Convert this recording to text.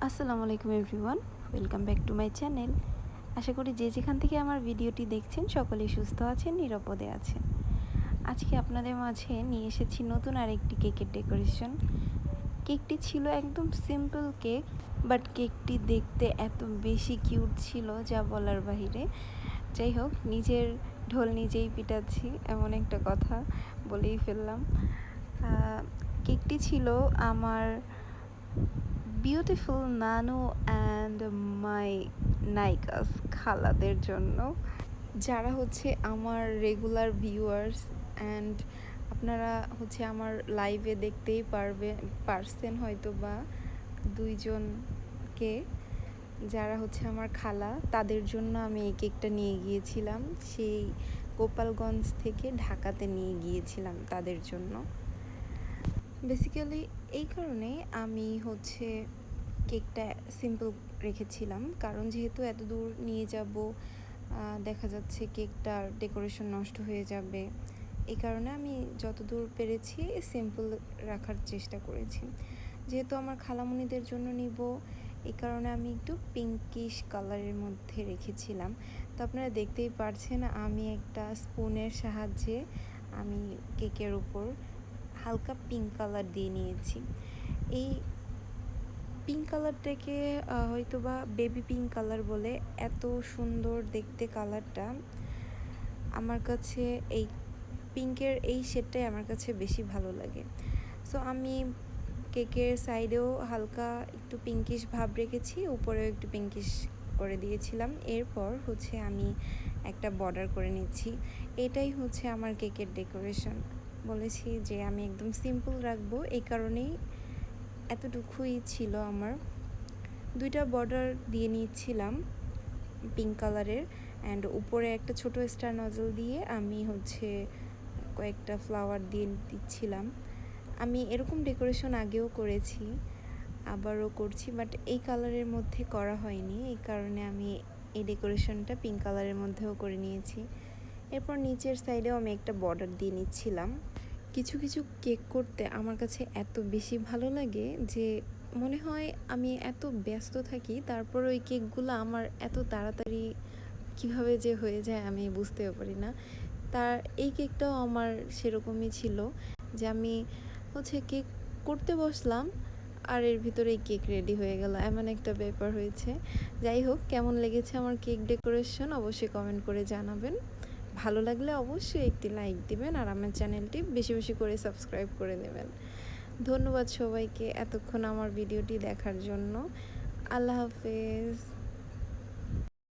আসসালামু আলাইকুম everyone, welcome back to my channel. আশা করি যে যেখান থেকে আমার ভিডিওটি দেখছেন সকলেই সুস্থ আছেন, নিরাপদে আছেন। আজকে আপনাদের মাঝে নিয়ে এসেছি নতুন আরেকটি কেকের ডেকোরেশন। কেকটি ছিল একদম সিম্পল কেক, বাট কেকটি দেখতে এত বেশি কিউট ছিল যা বলার বাহিরে। যাই হোক, নিজের ঢোল নিজেই পিটাচ্ছি এমন একটা কথা বলেই ফেললাম। কেকটি ছিল আমার বিউটিফুল নানু অ্যান্ড মাই নাইকাস খালাদের জন্য, যারা হচ্ছে আমার রেগুলার ভিউয়ার্স অ্যান্ড আপনারা হচ্ছে আমার লাইভে দেখতেই পারছেন হয়তো বা দুইজনকে, যারা হচ্ছে আমার খালা, তাদের জন্য আমি এই কেকটা নিয়ে গিয়েছিলাম। সেই গোপালগঞ্জ থেকে ঢাকাতে নিয়ে গিয়েছিলাম তাদের জন্য। বেসিক্যালি এই কারণে আমি হচ্ছে কেকটা সিম্পল রেখেছিলাম, কারণ যেহেতু এত দূর নিয়ে যাব, দেখা যাচ্ছে কেকটার ডেকোরেশন নষ্ট হয়ে যাবে। এই কারণে আমি যতদূর পেরেছি সিম্পল রাখার চেষ্টা করেছি। যেহেতু আমার খালামণিদের জন্য নিব, এই কারণে আমি একটু পিঙ্কিশ কালারের মধ্যে রেখেছিলাম। তো আপনারা দেখতেই পারছেন, আমি একটা স্পুনের সাহায্যে আমি কেকের উপর হালকা পিঙ্ক কালার দিয়ে নিয়েছি। এই পিঙ্ক কালারটাকে হয়তো বা বেবি পিঙ্ক কালার বলে। এত সুন্দর দেখতে কালারটা, আমার কাছে এই পিঙ্কের এই শেডটাই আমার কাছে বেশি ভালো লাগে। সো আমি কেকের সাইডেও হালকা একটু পিঙ্কিশ ভাব রেখেছি, উপরেও একটু পিঙ্কিশ করে দিয়েছিলাম। এরপর হচ্ছে আমি একটা বর্ডার করে নিচ্ছি। এটাই হচ্ছে আমার কেকের ডেকোরেশন। বলেছি যে আমি একদম সিম্পল রাখবো, এই কারণেই এতটুকুই ছিল আমার। দুইটা বর্ডার দিয়ে নিচ্ছিলাম পিঙ্ক কালারের, অ্যান্ড উপরে একটা ছোট স্টার নজল দিয়ে আমি হচ্ছে কয়েকটা ফ্লাওয়ার দিয়ে দিচ্ছিলাম। আমি এরকম ডেকোরেশন আগেও করেছি, আবারও করছি, বাট এই কালারের মধ্যে করা হয়নি। এই কারণে আমি এই ডেকোরেশনটা পিঙ্ক কালারের মধ্যেও করে নিয়েছি। এরপর নিচের সাইডেও আমি একটা বর্ডার দিয়ে নিচ্ছিলাম। কিছু কিছু কেক করতে আমার কাছে এত বেশি ভালো লাগে যে মনে হয় আমি এত ব্যস্ত থাকি, তারপর ওই কেকগুলো আমার এত তাড়াতাড়ি কিভাবে যে হয়ে যায় আমি বুঝতেও পারি না। তার এই কেকটাও আমার সেরকমই ছিল, যে আমি হচ্ছে কেক করতে বসলাম আর এর ভিতরেই কেক রেডি হয়ে গেল, এমন একটা ব্যাপার হয়েছে। যাই হোক, কেমন লেগেছে আমার কেক ডেকোরেশন অবশ্যই কমেন্ট করে জানাবেন। ভালো লাগলে অবশ্যই একটি লাইক দিবেন আর আমার চ্যানেলটি বেশি বেশি করে সাবস্ক্রাইব করে নেবেন। ধন্যবাদ সবাইকে এতক্ষণ আমার ভিডিওটি দেখার জন্য। আল্লাহ হাফেজ।